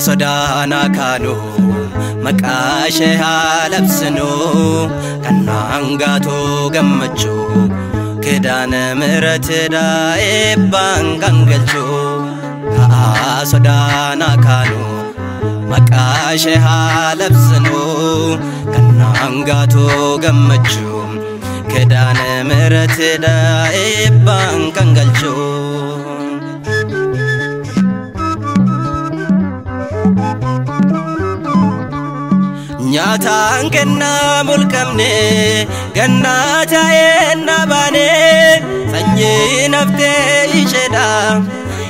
Sodana kanu makashe halabsinu kanangatu gammachu kedana miratida ebangangalchu sodana kanu makashe halabsinu kanangatu gammachu kedana miratida ebangangalchu Nyata kenna mulkamne ganna tayenna bane sanye nafte isheda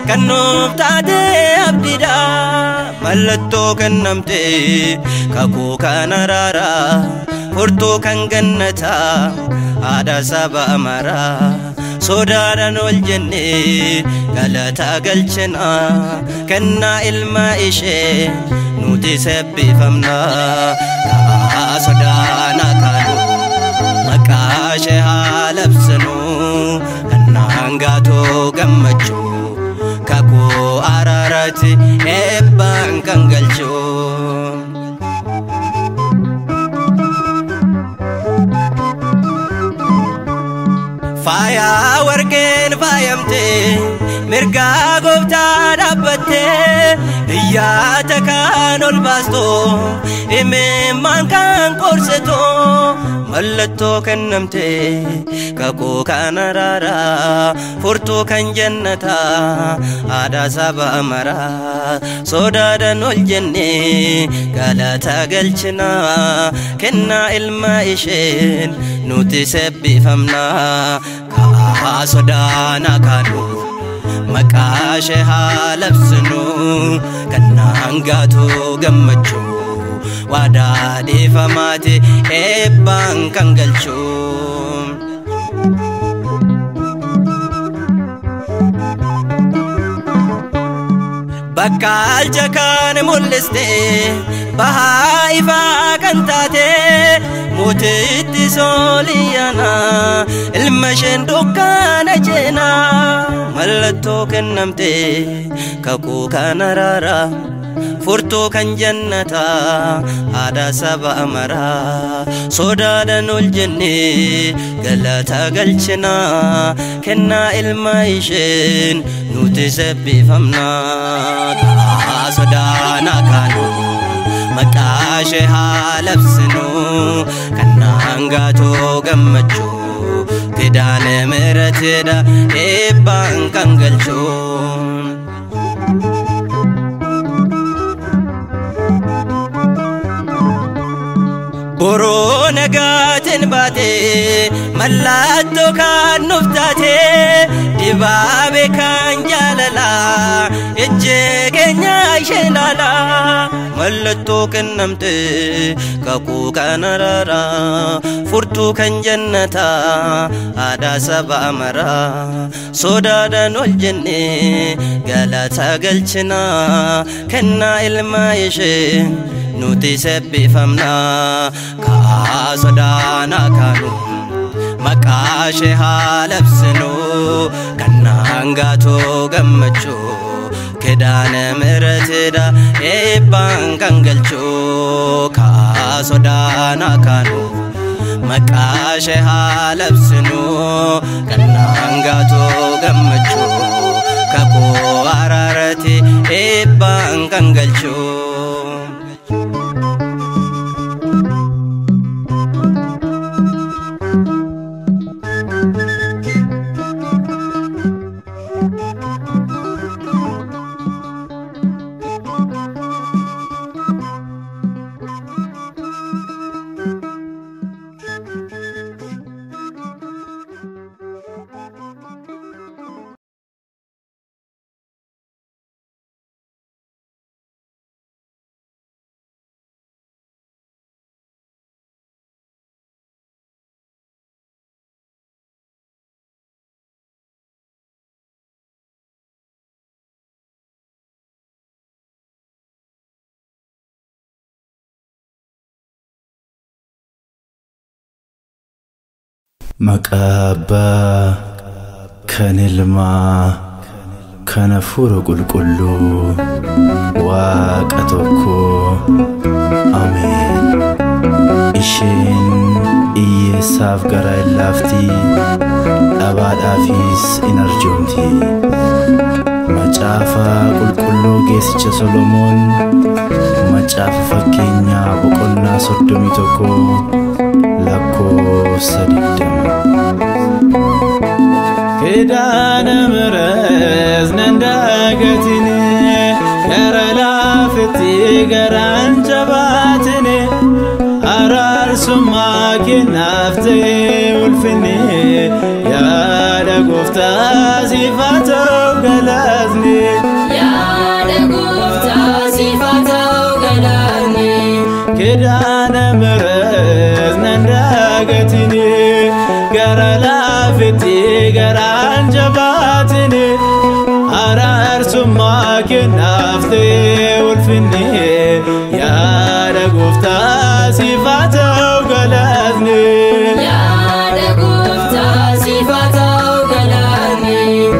kanuf taate abdida mallatto kannamte kaku kanarara furtu kan gannata ada saba amara sodaran wal janne galata galchana kanna ilma ishe nuti sabbi famna sodana kanu makashe halabsinu kanangatu gammachu kaku ararati ebban kangalchu Faya wargen fayamte mirga gofta dabbate iyata kanol basto imman kan qorseto mallatto kannamte kaku kanarara furtu kan jannata ada saba amara sodadan wal janne galata galchina kenna ilma ishen nuti sabbi famna sodana kanu makashe halabsinu kanangatu gammachu wada defamate ebban kangalchu bakal jakan muliste bahaifa kantate mutitti soliyana ilmashen dukkana jena mallatto kannamte kaku kanarara furtu kan jannata ada saba amara sodadan ul janne galata galchina kenna ilma ishen nuti sabbi famna sodana kanu makashe halabsinu kanangatu gammachu kedana miratida ebban kangalchu Boro nagatin bate mallatto kan nuftate dibabe kan jalala ejje kenya shelala mallatto kannamte kaku kanarara furtu kan jannata ada saba amara sodadan wal janne galata galchina kenna ilma ishe nuti sabbi famna sodana kanu makashe halabsinu kanangatu gammachu kedana miratida ebban kangalchu sodana kanu makashe halabsinu kanangatu gammachu kaku ararati ebban kangalchu مكابا كنلما كنفور قلقلو واقتوكو آمين إشين إيساف غراي لافتي أباد آفيس إنرجونتي مجافا قلقلو جيسيچ سولومون مجافا فكينيا بقلنا صدومي توكو لكو سديدم كدان مرز ننداغتني كرلا فتي غران جباتني أرار سماك نافتي والفني يا لقفتا صفاتو غلازني يا لقفتا صفاتو غلازني كدان مرز ننداغتني كرلا فتي غران جباتني أرار سماك نافتي والفني يا لقفتا صفاتو غلازني يا لقفتا صفاتو غلازني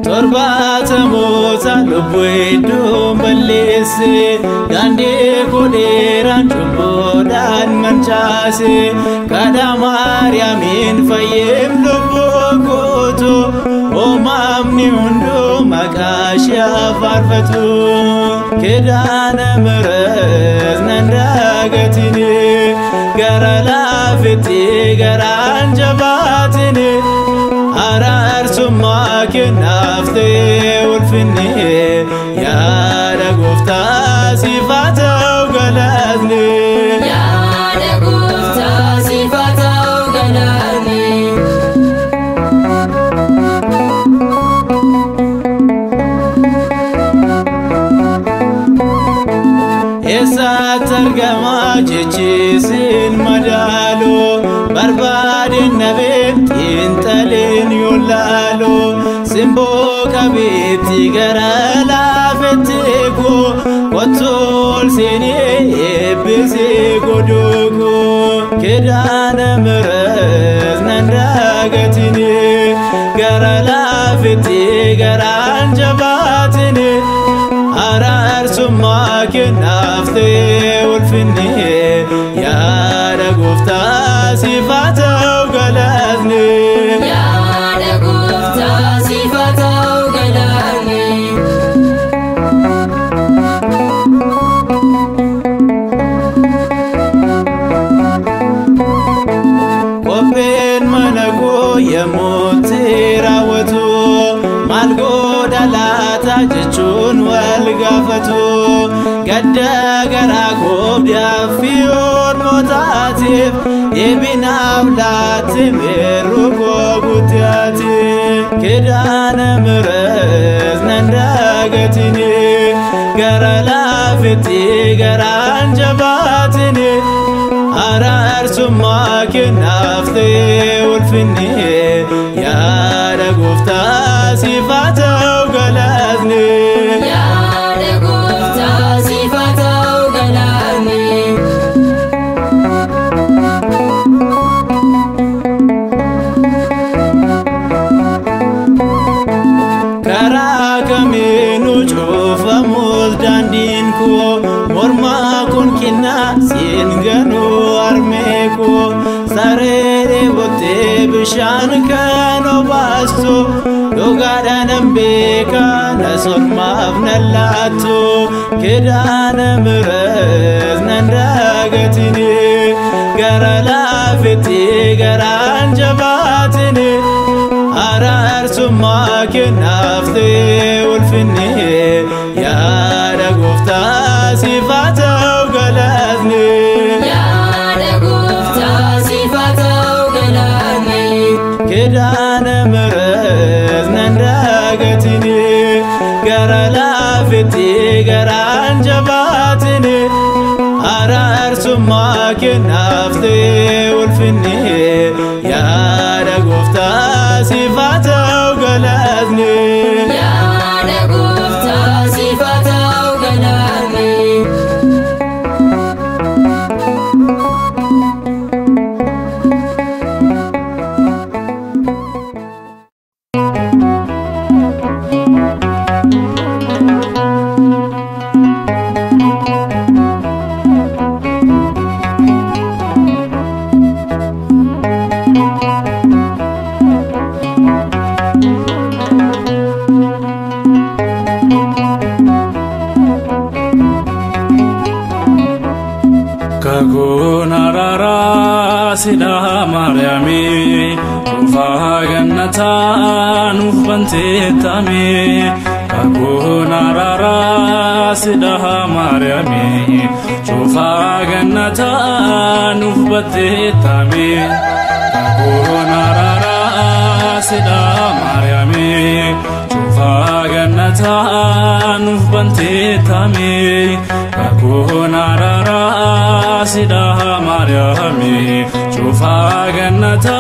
تربات موتا لبويدو مليسي داندي كوديران جبودان منشاسي كادا مريمين فيم لبوكوتو ومامني هندو مكاشيا فارفتو كدان مرز ننداغتني غرلا فتي غران جباتني أرار سماك نافتي والفني يا لقفتا صفاتو غلازني يا لقفتا صفاتو غلازني إسا ترجمة جيسين مدالو برباد النبي تنتلين يولالو سمبو كبيتي غرالا فتيكو وطول سيني بسيكو دوكو كدان مرز ننداغتني غرالا فتي غران جباتني أرار سماك نافتي والفني يا لقفتا صفاتو غلازني يا لقفتا صفاتو غلازني قبين منكو يموتي راوتو مالقو دلاتا جيچون والغافتو قد غراكو دافيون موتاتيف يبنا ولات ميروكو بوتاتي كدان مرز ننداغتني غرلا فتي غران جباتني أرار سماك نافتي والفني يا لقفتا صفاتو غلازني يا لقفتا صفاتو غلازني كراك منو شوف مولدان دينكو مرما كن كنا سينغنو أرميكو ساري بوتي بشان كانو باستو لوغادا نمبيكا نصر مافن اللاتو كدان مرز ننداغتني غرلا فتي غران جباتني أرار سماك نافتي والفني يا لقفتا صفاتو غلازني يا لقفتا صفاتو غلازني كدان مرز ننداغتني غرلا فتي غران جباتني أرار سماك نافتي والفني يا لقفتا صفاتو غلازني يا لقفتا صفاتو sida Mariami Chufa gannata nuuf banteetame Kakuna rara sida Mariami Chufa gannata nuuf banteetame Kakuna rara sida Mariami Chufa gannata nuuf banteetame Kakuna rara sida Mariami Chufa gannata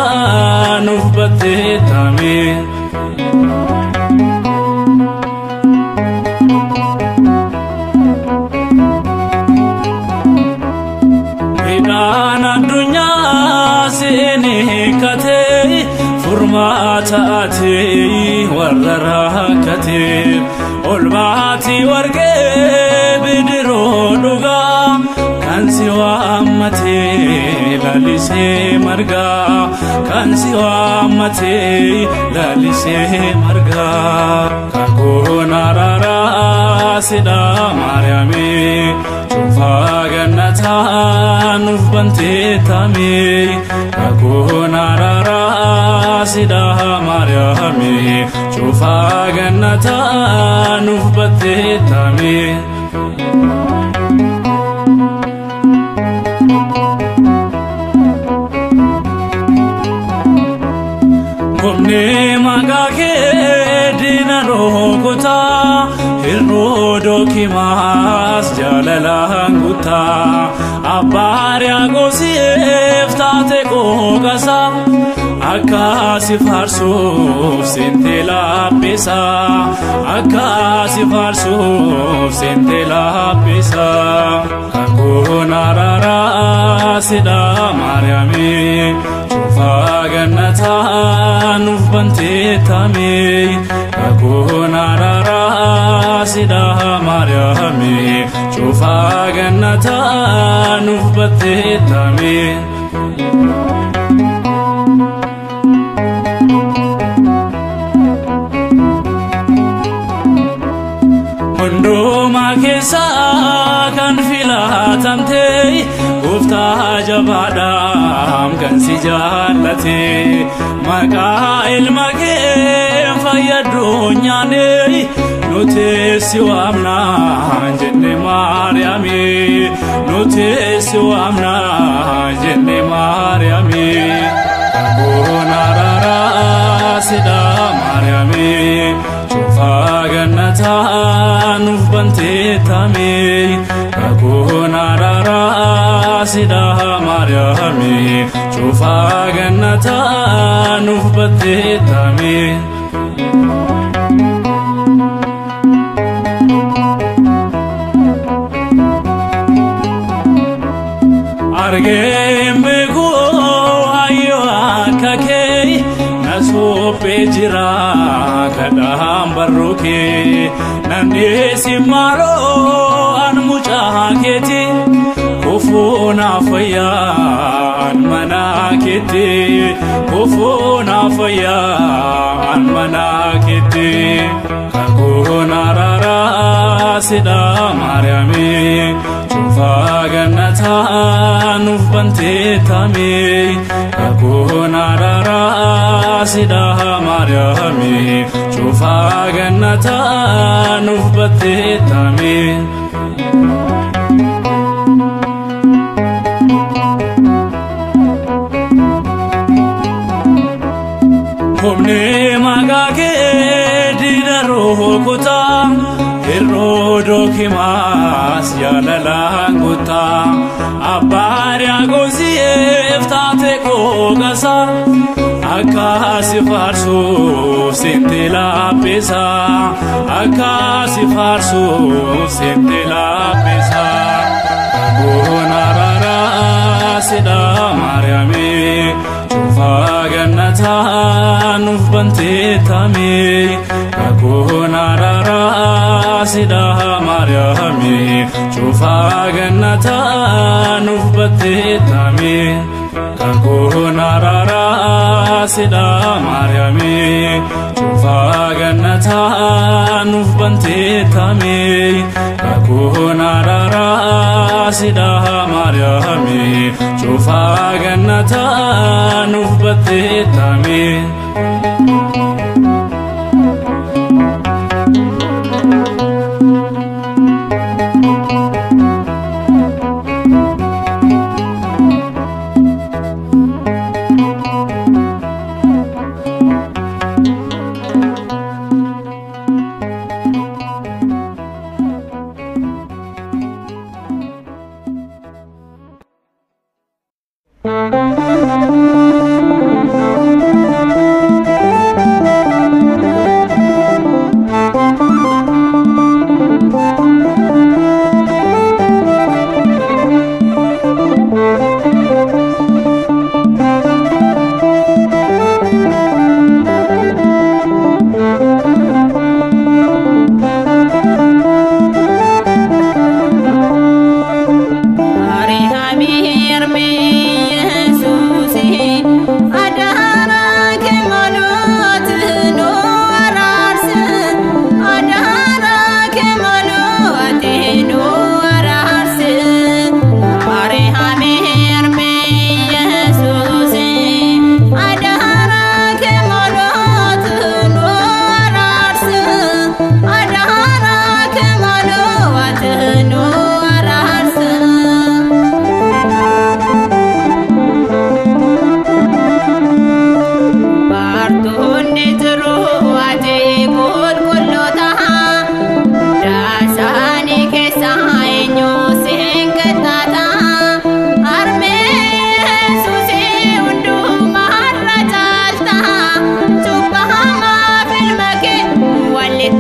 nuuf banteetame Idaan addunyaa seenee katee furmaata atee warra rakkatee ol baatii warqee bidiroo dhugaa kan si waammatee lalisee margaa kan si waammatee lalisee margaa Kakuna rara sida Mariami Chufa gannata nuuf banteetame Kakuna rara sida Mariami Chufa gannata nuuf banteetame Humne magake dina rokota Hirrodo kimas jalalan guta Abbaria gosif tate kokasa Akasi farsuf sintela pesa Akasi farsuf sintela pesa Kakuna rara sida Mariami Chufa gannata nuuf banteetame Kakuna rara sida Mariami Chufa gannata nuuf banteetame Hunduma keessa kan filatamte Gooftaa jabaadhaam kan si jaallate Maqaa ilma kee fayyadu nyaanne nuti si waamnaa jenne Maariyaami nuti si waamnaa jenne Maariyaami Kakuna rara sida Mariami Chufa gannata nuuf banteetame Kakuna rara sida Mariami Chufa gannata nuuf banteetame Argeen beeku hayyo akka kee na suuphee jira kadhaan barruu kee nandeessi maaloo an mucaa keeti kufuuna fayyaan mana keeti kufuuna fayyaan mana keeti Kakuna rara sida Mariami Chufa gannata nuuf banteetame Kakuna rara sida Mariami Chufa gannata nuuf banteetame Humne magake dina rokota Hirrodo kimas jalalan guta Abbaria gosif tate kokasa Akasi farsuf sintela pesa Akasi farsuf sintela pesa Kakuna rara sida Mariami Chufa gannata nuuf banteetame Kakuna rara sida Mariami Chufa gannata nuuf banteetame Kakuna rara sida Mariami Chufa gannata nuuf banteetame Kakuna rara sida Mariami شوفا جنتا نوبة التامين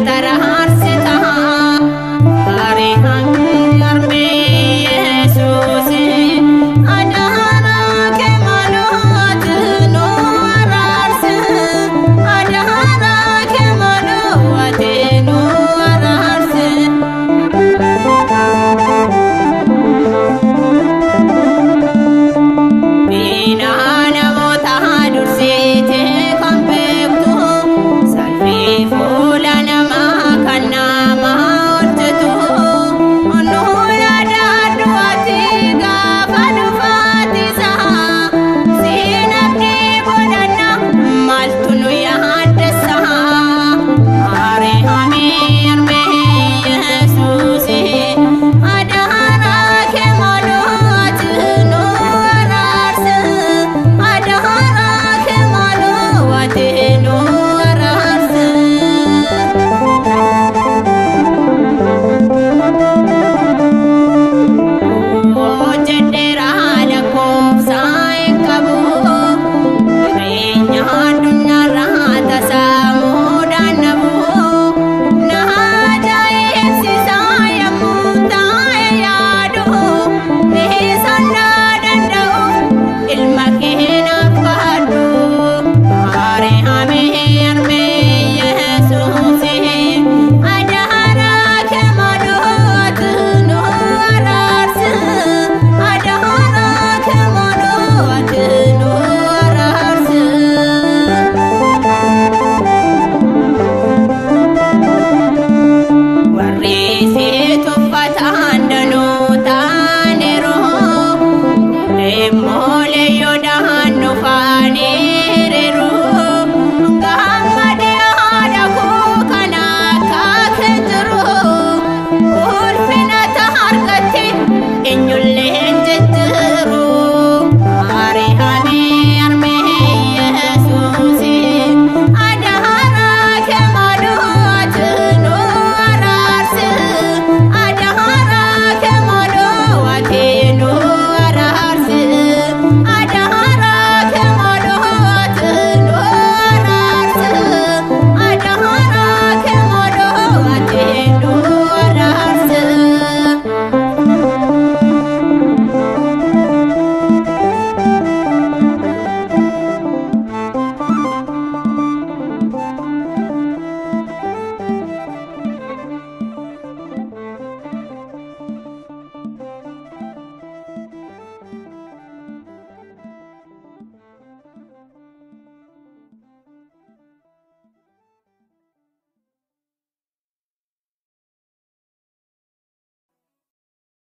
Tarah